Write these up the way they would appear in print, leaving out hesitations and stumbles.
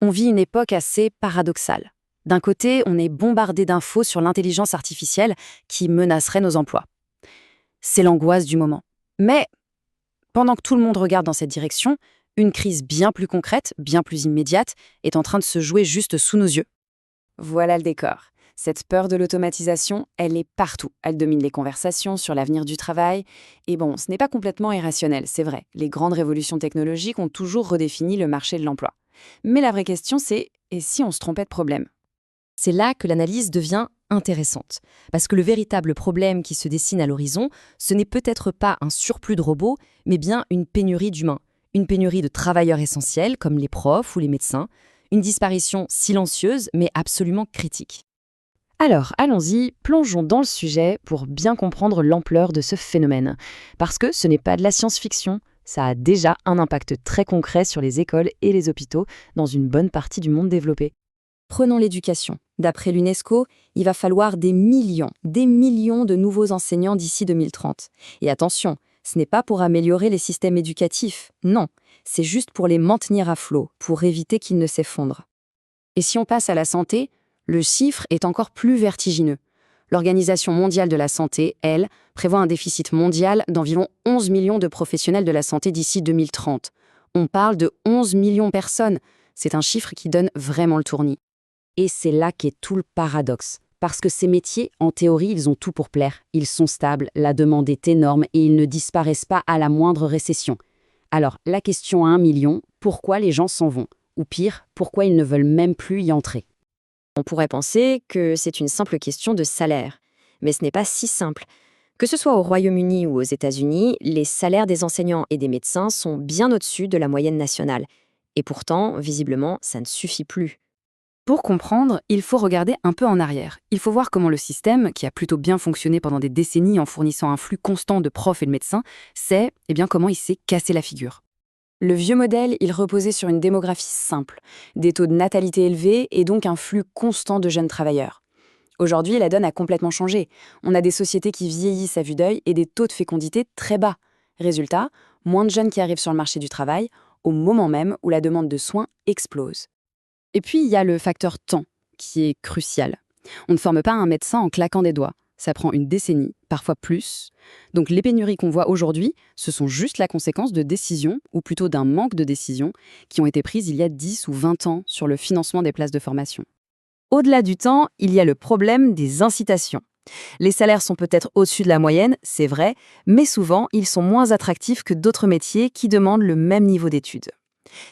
On vit une époque assez paradoxale. D'un côté, on est bombardé d'infos sur l'intelligence artificielle qui menacerait nos emplois. C'est l'angoisse du moment. Mais pendant que tout le monde regarde dans cette direction, une crise bien plus concrète, bien plus immédiate, est en train de se jouer juste sous nos yeux. Voilà le décor. Cette peur de l'automatisation, elle est partout. Elle domine les conversations sur l'avenir du travail. Et bon, ce n'est pas complètement irrationnel, c'est vrai. Les grandes révolutions technologiques ont toujours redéfini le marché de l'emploi. Mais la vraie question, c'est et si on se trompait de problème? C'est là que l'analyse devient intéressante. Parce que le véritable problème qui se dessine à l'horizon, ce n'est peut-être pas un surplus de robots, mais bien une pénurie d'humains. Une pénurie de travailleurs essentiels, comme les profs ou les médecins. Une disparition silencieuse, mais absolument critique. Alors, allons-y, plongeons dans le sujet pour bien comprendre l'ampleur de ce phénomène. Parce que ce n'est pas de la science-fiction, ça a déjà un impact très concret sur les écoles et les hôpitaux dans une bonne partie du monde développé. Prenons l'éducation. D'après l'UNESCO, il va falloir des millions de nouveaux enseignants d'ici 2030. Et attention, ce n'est pas pour améliorer les systèmes éducatifs, non, c'est juste pour les maintenir à flot, pour éviter qu'ils ne s'effondrent. Et si on passe à la santé, le chiffre est encore plus vertigineux. L'Organisation mondiale de la santé, elle, prévoit un déficit mondial d'environ 11 millions de professionnels de la santé d'ici 2030. On parle de 11 millions de personnes. C'est un chiffre qui donne vraiment le tournis. Et c'est là qu'est tout le paradoxe. Parce que ces métiers, en théorie, ils ont tout pour plaire. Ils sont stables, la demande est énorme et ils ne disparaissent pas à la moindre récession. Alors, la question à 1 million, pourquoi les gens s'en vont? Ou pire, pourquoi ils ne veulent même plus y entrer? On pourrait penser que c'est une simple question de salaire. Mais ce n'est pas si simple. Que ce soit au Royaume-Uni ou aux États-Unis, les salaires des enseignants et des médecins sont bien au-dessus de la moyenne nationale. Et pourtant, visiblement, ça ne suffit plus. Pour comprendre, il faut regarder un peu en arrière. Il faut voir comment le système, qui a plutôt bien fonctionné pendant des décennies en fournissant un flux constant de profs et de médecins, comment il s'est cassé la figure. Le vieux modèle, il reposait sur une démographie simple, des taux de natalité élevés et donc un flux constant de jeunes travailleurs. Aujourd'hui, la donne a complètement changé. On a des sociétés qui vieillissent à vue d'œil et des taux de fécondité très bas. Résultat, moins de jeunes qui arrivent sur le marché du travail, au moment même où la demande de soins explose. Et puis, il y a le facteur temps, qui est crucial. On ne forme pas un médecin en claquant des doigts. Ça prend une décennie, parfois plus. Donc les pénuries qu'on voit aujourd'hui, ce sont juste la conséquence de décisions, ou plutôt d'un manque de décisions, qui ont été prises il y a 10 ou 20 ans sur le financement des places de formation. Au-delà du temps, il y a le problème des incitations. Les salaires sont peut-être au-dessus de la moyenne, c'est vrai, mais souvent, ils sont moins attractifs que d'autres métiers qui demandent le même niveau d'études.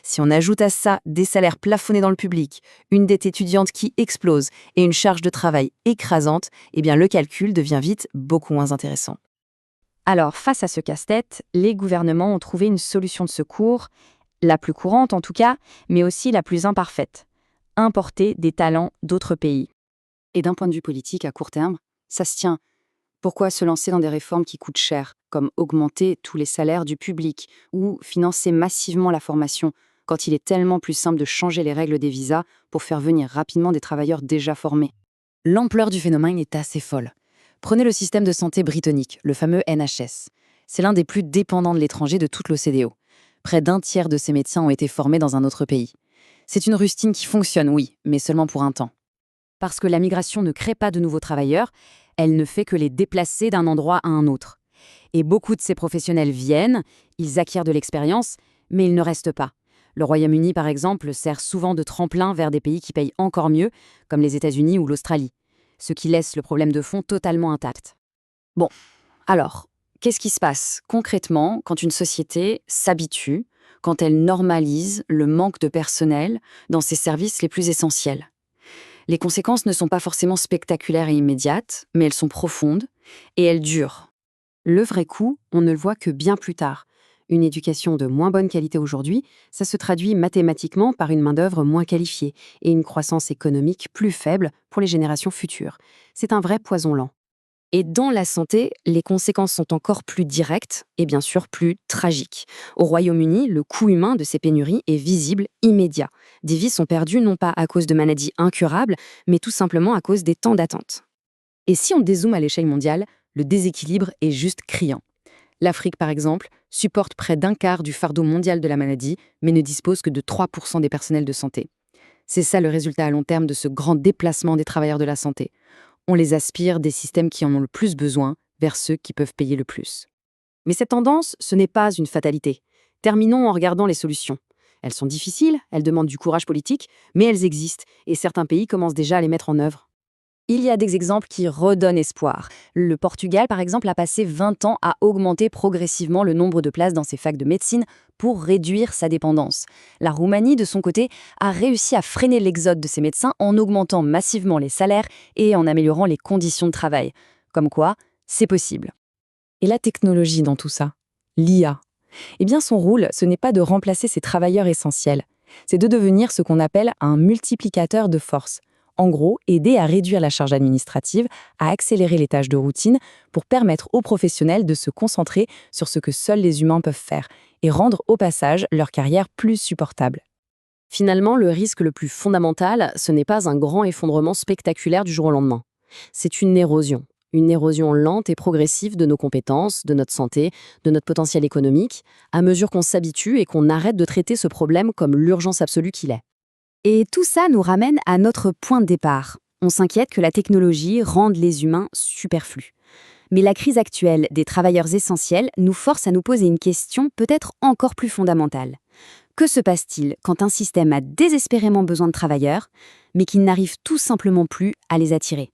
Si on ajoute à ça des salaires plafonnés dans le public, une dette étudiante qui explose et une charge de travail écrasante, eh bien le calcul devient vite beaucoup moins intéressant. Alors, face à ce casse-tête, les gouvernements ont trouvé une solution de secours, la plus courante en tout cas, mais aussi la plus imparfaite: importer des talents d'autres pays. Et d'un point de vue politique, à court terme, ça se tient. Pourquoi se lancer dans des réformes qui coûtent cher, comme augmenter tous les salaires du public ou financer massivement la formation, quand il est tellement plus simple de changer les règles des visas pour faire venir rapidement des travailleurs déjà formés? L'ampleur du phénomène est assez folle. Prenez le système de santé britannique, le fameux NHS. C'est l'un des plus dépendants de l'étranger de toute l'OCDE. Près d'un tiers de ces médecins ont été formés dans un autre pays. C'est une rustine qui fonctionne, oui, mais seulement pour un temps. Parce que la migration ne crée pas de nouveaux travailleurs, elle ne fait que les déplacer d'un endroit à un autre. Et beaucoup de ces professionnels viennent, ils acquièrent de l'expérience, mais ils ne restent pas. Le Royaume-Uni, par exemple, sert souvent de tremplin vers des pays qui payent encore mieux, comme les États-Unis ou l'Australie, ce qui laisse le problème de fond totalement intact. Bon, alors, qu'est-ce qui se passe concrètement quand une société s'habitue, quand elle normalise le manque de personnel dans ses services les plus essentiels? Les conséquences ne sont pas forcément spectaculaires et immédiates, mais elles sont profondes et elles durent. Le vrai coup, on ne le voit que bien plus tard. Une éducation de moins bonne qualité aujourd'hui, ça se traduit mathématiquement par une main-d'œuvre moins qualifiée et une croissance économique plus faible pour les générations futures. C'est un vrai poison lent. Et dans la santé, les conséquences sont encore plus directes et bien sûr plus tragiques. Au Royaume-Uni, le coût humain de ces pénuries est visible, immédiat. Des vies sont perdues non pas à cause de maladies incurables, mais tout simplement à cause des temps d'attente. Et si on dézoome à l'échelle mondiale, le déséquilibre est juste criant. L'Afrique, par exemple, supporte près d'un quart du fardeau mondial de la maladie, mais ne dispose que de 3% des personnels de santé. C'est ça le résultat à long terme de ce grand déplacement des travailleurs de la santé. On les aspire des systèmes qui en ont le plus besoin vers ceux qui peuvent payer le plus. Mais cette tendance, ce n'est pas une fatalité. Terminons en regardant les solutions. Elles sont difficiles, elles demandent du courage politique, mais elles existent, et certains pays commencent déjà à les mettre en œuvre. Il y a des exemples qui redonnent espoir. Le Portugal, par exemple, a passé 20 ans à augmenter progressivement le nombre de places dans ses facs de médecine pour réduire sa dépendance. La Roumanie, de son côté, a réussi à freiner l'exode de ses médecins en augmentant massivement les salaires et en améliorant les conditions de travail. Comme quoi, c'est possible. Et la technologie dans tout ça, l'IA, eh bien son rôle, ce n'est pas de remplacer ces travailleurs essentiels, c'est de devenir ce qu'on appelle un multiplicateur de force. En gros, aider à réduire la charge administrative, à accélérer les tâches de routine pour permettre aux professionnels de se concentrer sur ce que seuls les humains peuvent faire et rendre au passage leur carrière plus supportable. Finalement, le risque le plus fondamental, ce n'est pas un grand effondrement spectaculaire du jour au lendemain. C'est une érosion lente et progressive de nos compétences, de notre santé, de notre potentiel économique, à mesure qu'on s'habitue et qu'on arrête de traiter ce problème comme l'urgence absolue qu'il est. Et tout ça nous ramène à notre point de départ. On s'inquiète que la technologie rende les humains superflus. Mais la crise actuelle des travailleurs essentiels nous force à nous poser une question peut-être encore plus fondamentale. Que se passe-t-il quand un système a désespérément besoin de travailleurs, mais qu'il n'arrive tout simplement plus à les attirer ?